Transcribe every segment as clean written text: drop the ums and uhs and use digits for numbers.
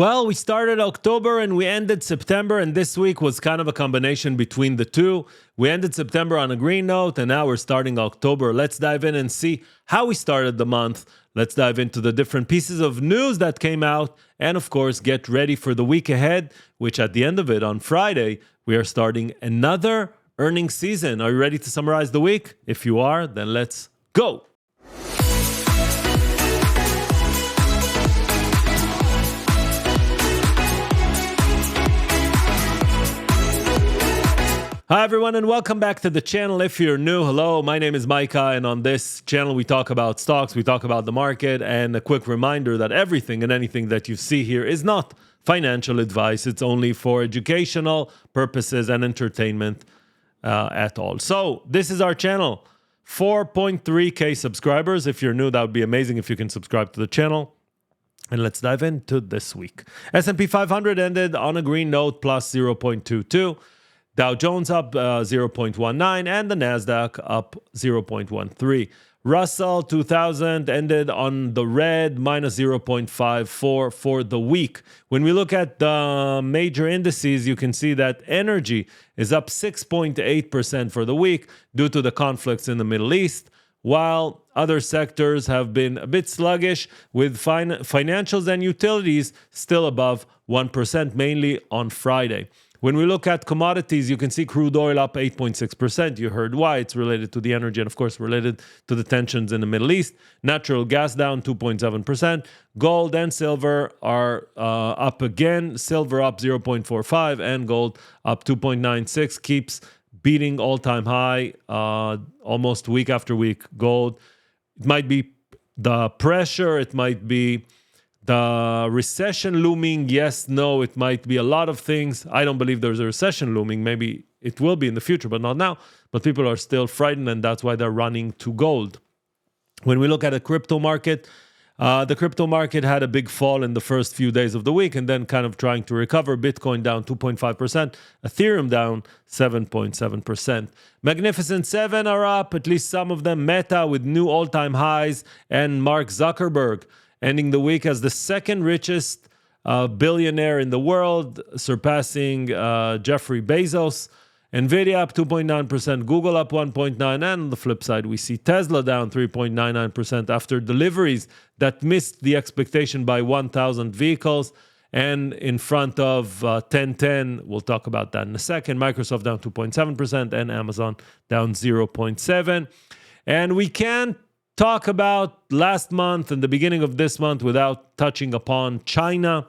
Well, we started October and we ended September, and this week was kind of a combination between the two. We ended September on a green note, and now we're starting October. Let's dive in and see how we started the month. Let's dive into the different pieces of news that came out, and of course, get ready for the week ahead, which at the end of it, on Friday, we are starting another earnings season. Are you ready to summarize the week? If you are, then let's go. Hi everyone and welcome back to the channel. If you're new, hello, my name is Micha, and on this channel we talk about stocks, we talk about the market, and a quick reminder that everything and anything that you see here is not financial advice. It's only for educational purposes and entertainment at all. So this is our channel, 4.3k subscribers. If you're new, that would be amazing if you can subscribe to the channel. And let's dive into this week. S&P 500 ended on a green note, plus 0.22. Dow Jones up 0.19 and the Nasdaq up 0.13. Russell 2000 ended on the red, minus 0.54 for the week. When we look at the major indices, you can see that energy is up 6.8% for the week due to the conflicts in the Middle East, while other sectors have been a bit sluggish, with financials and utilities still above 1%, mainly on Friday. When we look at commodities, you can see crude oil up 8.6%. You heard why. It's related to the energy and, of course, related to the tensions in the Middle East. Natural gas down 2.7%. Gold and silver are up again. Silver up 0.45 and gold up 2.96. Keeps beating all-time high almost week after week. Gold, it might be the pressure. It might be the recession looming. Yes, no, it might be a lot of things. I don't believe there's a recession looming. Maybe it will be in the future, but not now. But people are still frightened, and that's why they're running to gold. When we look at the crypto market had a big fall in the first few days of the week and then kind of trying to recover. Bitcoin down 2.5%, Ethereum down 7.7%. Magnificent Seven are up, at least some of them. Meta with new all-time highs, and Mark Zuckerberg ending the week as the second richest billionaire in the world, surpassing Jeffrey Bezos. Nvidia up 2.9%, Google up 1.9%, and on the flip side, we see Tesla down 3.99% after deliveries that missed the expectation by 1,000 vehicles. And in front of 1010, we'll talk about that in a second. Microsoft down 2.7% and Amazon down 0.7%. And we can't talk about last month and the beginning of this month without touching upon China.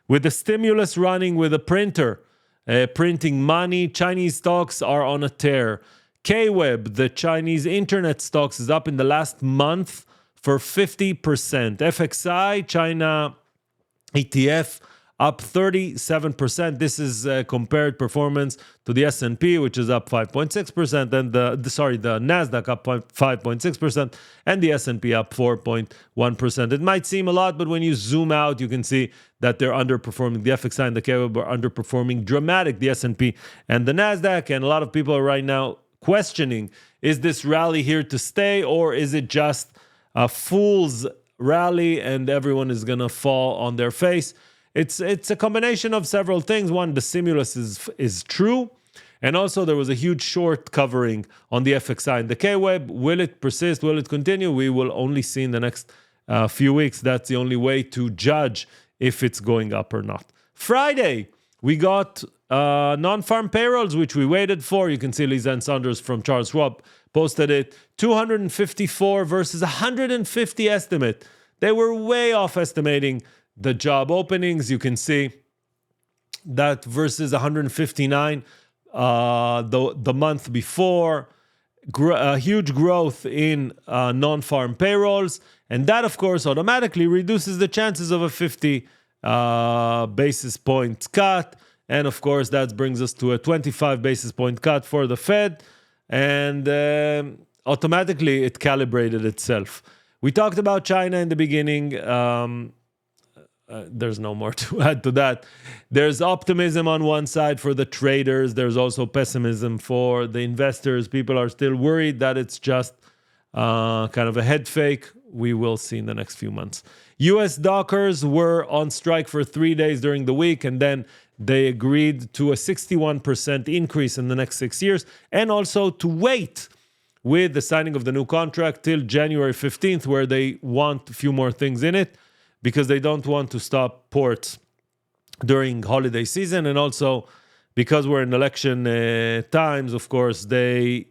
With the stimulus running with a printer, printing money, Chinese stocks are on a tear. KWeb, the Chinese internet stocks, is up in the last month for 50%. FXI, China ETF, up 37%. This is compared performance to the S&P, which is up 5.6%, and the Nasdaq up 5.6%, and the S&P up 4.1%. It might seem a lot, but when you zoom out, you can see that they're underperforming. The FXI and the KWeb are underperforming dramatic, the S&P and the Nasdaq, and a lot of people are right now questioning, is this rally here to stay, or is it just a fool's rally and everyone is going to fall on their face? It's a combination of several things. One, the stimulus is true. And also there was a huge short covering on the FXI and the KWeb. Will it persist? Will it continue? We will only see in the next few weeks. That's the only way to judge if it's going up or not. Friday, we got non-farm payrolls, which we waited for. You can see Lisa and Saunders from Charles Schwab posted it. 254 versus 150 estimate. They were way off estimating the job openings. You can see that versus 159 the month before. Huge growth in non-farm payrolls. And that, of course, automatically reduces the chances of a 50 basis points cut. And, of course, that brings us to a 25 basis point cut for the Fed. And automatically it calibrated itself. We talked about China in the beginning. There's no more to add to that. There's optimism on one side for the traders. There's also pessimism for the investors. People are still worried that it's just kind of a head fake. we will see in the next few months. US dockers were on strike for 3 days during the week, and then they agreed to a 61% increase in the next 6 years, and also to wait with the signing of the new contract till January 15th, where they want a few more things in it, because they don't want to stop ports during holiday season. And also because we're in election times, of course, they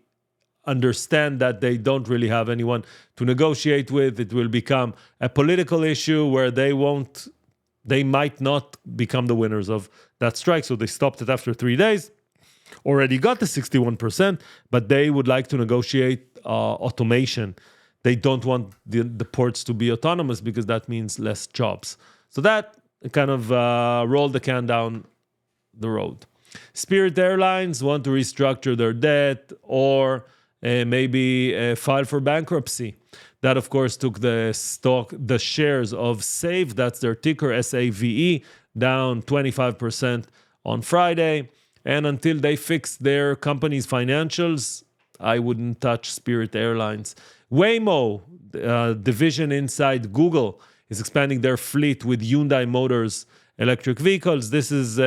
understand that they don't really have anyone to negotiate with. It will become a political issue where they might not become the winners of that strike. So they stopped it after 3 days, already got the 61%, but they would like to negotiate automation. They don't want the ports to be autonomous because that means less jobs. So that kind of rolled the can down the road. Spirit Airlines want to restructure their debt or maybe file for bankruptcy. That, of course, took the shares of SAVE, that's their ticker, SAVE, down 25% on Friday. And until they fix their company's financials, I wouldn't touch Spirit Airlines. Waymo, division inside Google, is expanding their fleet with Hyundai Motors electric vehicles. This is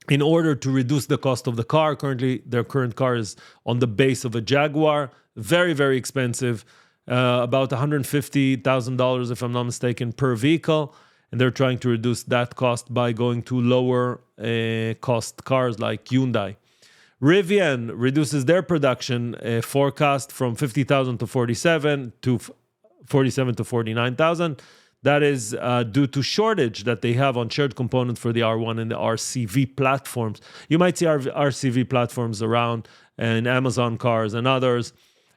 in order to reduce the cost of the car. Currently, their current car is on the base of a Jaguar. Very, very expensive. About $150,000, if I'm not mistaken, per vehicle. And they're trying to reduce that cost by going to lower cost cars like Hyundai. Rivian reduces their production forecast from 50,000 to 47 to 49,000. That is due to shortage that they have on shared components for the R1 and the RCV platforms. You might see RCV platforms around in Amazon cars and others.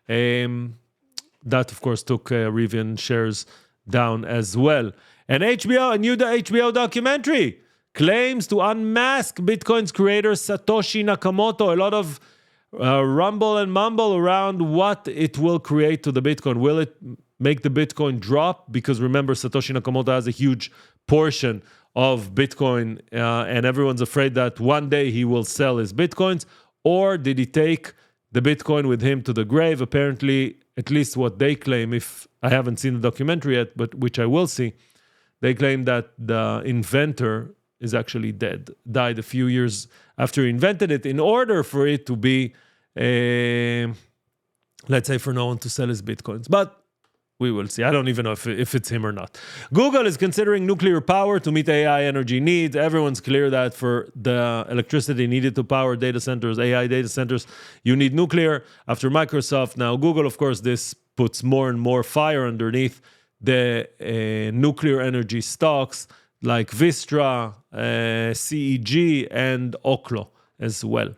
That, of course, took Rivian shares down as well. And HBO, a new HBO documentary, claims to unmask Bitcoin's creator Satoshi Nakamoto. A lot of rumble and mumble around what it will create to the Bitcoin. Will it make the Bitcoin drop? Because remember, Satoshi Nakamoto has a huge portion of Bitcoin, and everyone's afraid that one day he will sell his Bitcoins. Or did he take the Bitcoin with him to the grave? Apparently, at least what they claim, if I haven't seen the documentary yet, but which I will see, they claim that the inventor is actually dead, died a few years after he invented it in order for it to be, let's say, for no one to sell his Bitcoins. But we will see. I don't even know if it's him or not. Google is considering nuclear power to meet AI energy needs. Everyone's clear that for the electricity needed to power data centers, AI data centers, you need nuclear. After Microsoft, now Google, of course, this puts more and more fire underneath the nuclear energy stocks like Vistra, CEG, and Oklo as well.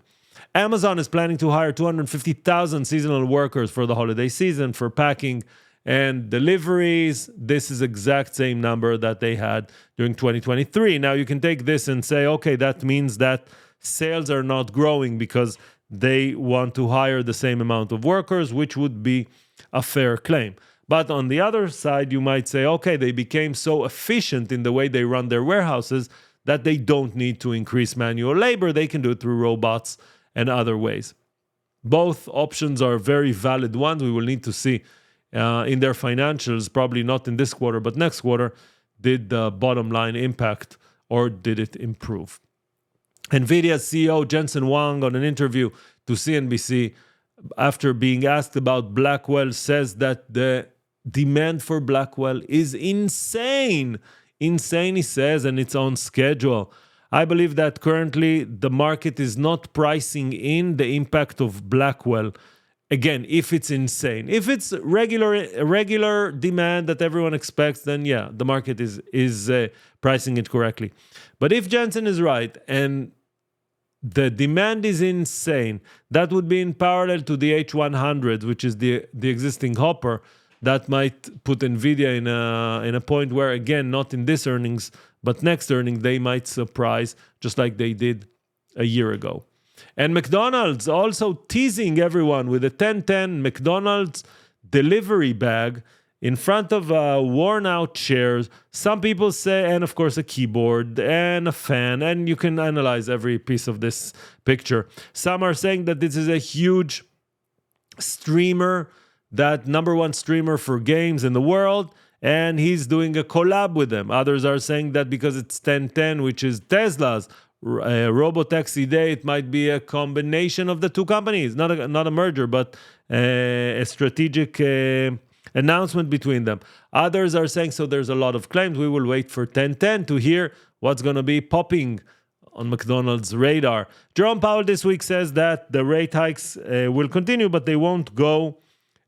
Amazon is planning to hire 250,000 seasonal workers for the holiday season for packing and deliveries. This is exact same number that they had during 2023. Now you can take this and say, okay, that means that sales are not growing because they want to hire the same amount of workers, which would be a fair claim. But on the other side, you might say, okay, they became so efficient in the way they run their warehouses that they don't need to increase manual labor. They can do it through robots and other ways. Both options are very valid ones. We will need to see in their financials, probably not in this quarter, but next quarter, did the bottom line impact or did it improve? NVIDIA's CEO Jensen Huang, on an interview to CNBC, after being asked about Blackwell, says that the demand for Blackwell is insane. Insane, he says, and it's on schedule. I believe that currently the market is not pricing in the impact of Blackwell. Again, if it's insane. If it's regular demand that everyone expects, then yeah, the market is pricing it correctly. But if Jensen is right and the demand is insane, that would be in parallel to the H100, which is the existing hopper, that might put NVIDIA in a point where, again, not in this earnings, but next earnings, they might surprise, just like they did a year ago. And McDonald's also teasing everyone with a 1010 McDonald's delivery bag in front of worn-out chairs. Some people say, and of course a keyboard and a fan, and you can analyze every piece of this picture. Some are saying that this is a huge streamer that number one streamer for games in the world, and he's doing a collab with them. Others are saying that because it's 1010, which is Tesla's Robotaxi Day, it might be a combination of the two companies, not a merger, but a strategic announcement between them. Others are saying, so there's a lot of claims. We will wait for 1010 to hear what's going to be popping on McDonald's radar. Jerome Powell this week says that the rate hikes will continue, but they won't go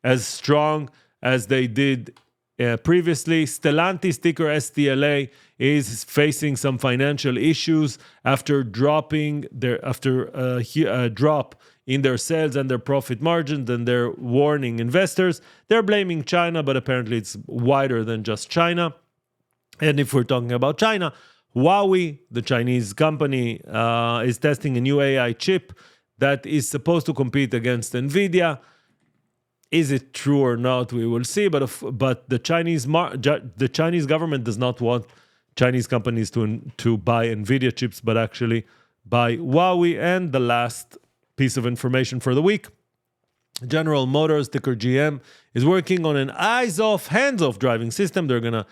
as strong as they did previously. Stellantis, ticker STLA, is facing some financial issues after dropping a drop in their sales and their profit margins, and they're warning investors. They're blaming China, but apparently it's wider than just China. And if we're talking about China, Huawei, the Chinese company, is testing a new AI chip that is supposed to compete against NVIDIA. Is it true or not? We will see. But the Chinese government does not want Chinese companies to buy NVIDIA chips, but actually buy Huawei. And the last piece of information for the week: General Motors, ticker GM, is working on an eyes-off, hands-off driving system. They're going to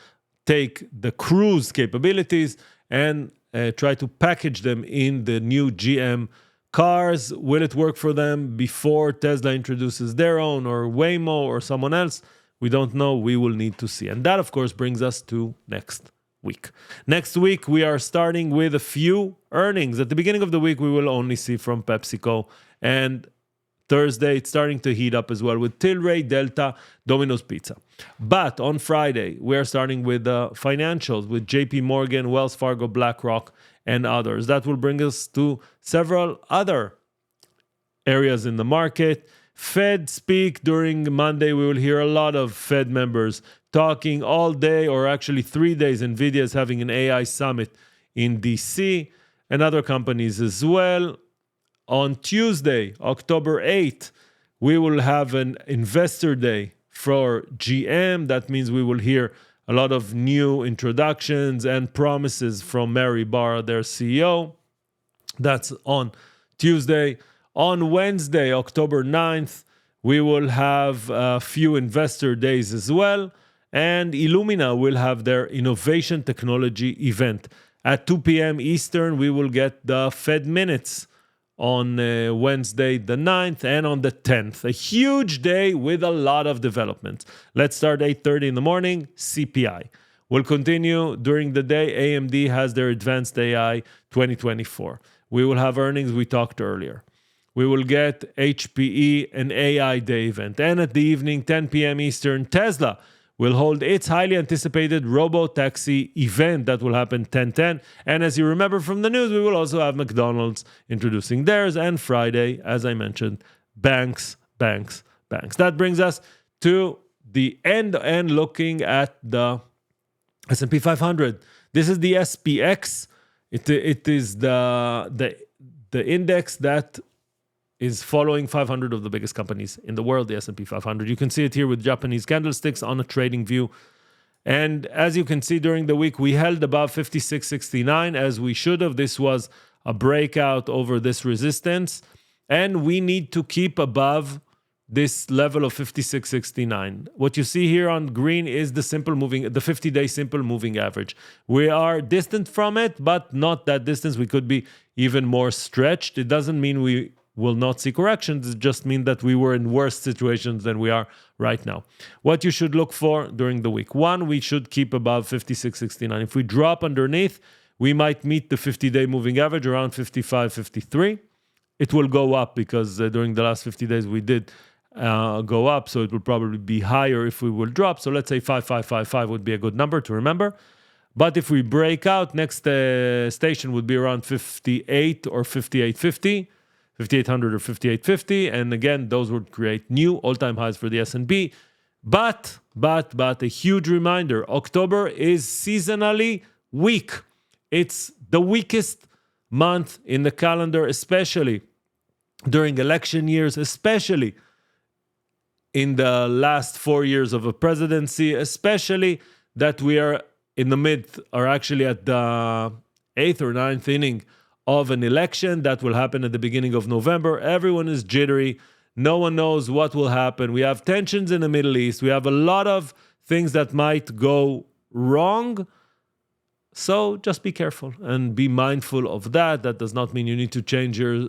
take the cruise capabilities and try to package them in the new GM cars. Will it work for them before Tesla introduces their own, or Waymo, or someone else? We don't know. We will need to see. And that, of course, brings us to next week. Next week, we are starting with a few earnings. At the beginning of the week, we will only see from PepsiCo, and Thursday, it's starting to heat up as well with Tilray, Delta, Domino's Pizza. But on Friday, we are starting with the financials with JP Morgan, Wells Fargo, BlackRock, and others. That will bring us to several other areas in the market. Fed speak during Monday. We will hear a lot of Fed members talking all day, or actually 3 days. NVIDIA is having an AI summit in DC, and other companies as well. On Tuesday, October 8th, we will have an investor day for GM. That means we will hear a lot of new introductions and promises from Mary Barra, their CEO. That's on Tuesday. On Wednesday, October 9th, we will have a few investor days as well. And Illumina will have their innovation technology event. At 2 p.m. Eastern, we will get the Fed minutes on Wednesday the 9th and on the 10th. A huge day with a lot of developments. Let's start 8:30 in the morning, CPI. We'll continue during the day. AMD has their Advanced AI 2024. We will have earnings we talked earlier. We will get HPE, an AI day event. And at the evening, 10 p.m. Eastern, Tesla will hold its highly anticipated Robotaxi event that will happen 10:10. And as you remember from the news, we will also have McDonald's introducing theirs. And Friday, as I mentioned, banks. That brings us to the end and looking at the S&P 500. This is the SPX. It is the index that is following 500 of the biggest companies in the world, the S&P 500. You can see it here with Japanese candlesticks on a trading view. And as you can see during the week, we held above 56.69 as we should have. This was a breakout over this resistance. And we need to keep above this level of 56.69. What you see here on green is the 50-day simple moving average. We are distant from it, but not that distance. We could be even more stretched. It doesn't mean we will not see corrections. It just means that we were in worse situations than we are right now. What you should look for during the week. One, we should keep above 56.69. If we drop underneath, we might meet the 50-day moving average around 55.53. It will go up because during the last 50 days we did go up, so it will probably be higher if we will drop. So let's say 5555 would be a good number to remember. But if we break out, next station would be around 58 or 5850. 5800 or 5850, and again, those would create new all-time highs for the S&P. But a huge reminder, October is seasonally weak. It's the weakest month in the calendar, especially during election years, especially in the last 4 years of a presidency, especially that we are in the actually at the 8th or 9th inning of an election that will happen at the beginning of November. Everyone is jittery. No one knows what will happen. We have tensions in the Middle East. We have a lot of things that might go wrong. So just be careful and be mindful of that. That does not mean you need to change your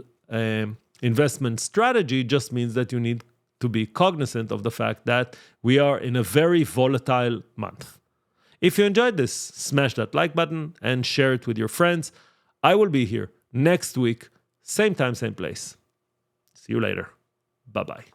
investment strategy. It just means that you need to be cognizant of the fact that we are in a very volatile month. If you enjoyed this, smash that like button and share it with your friends. I will be here next week, same time, same place. See you later. Bye-bye.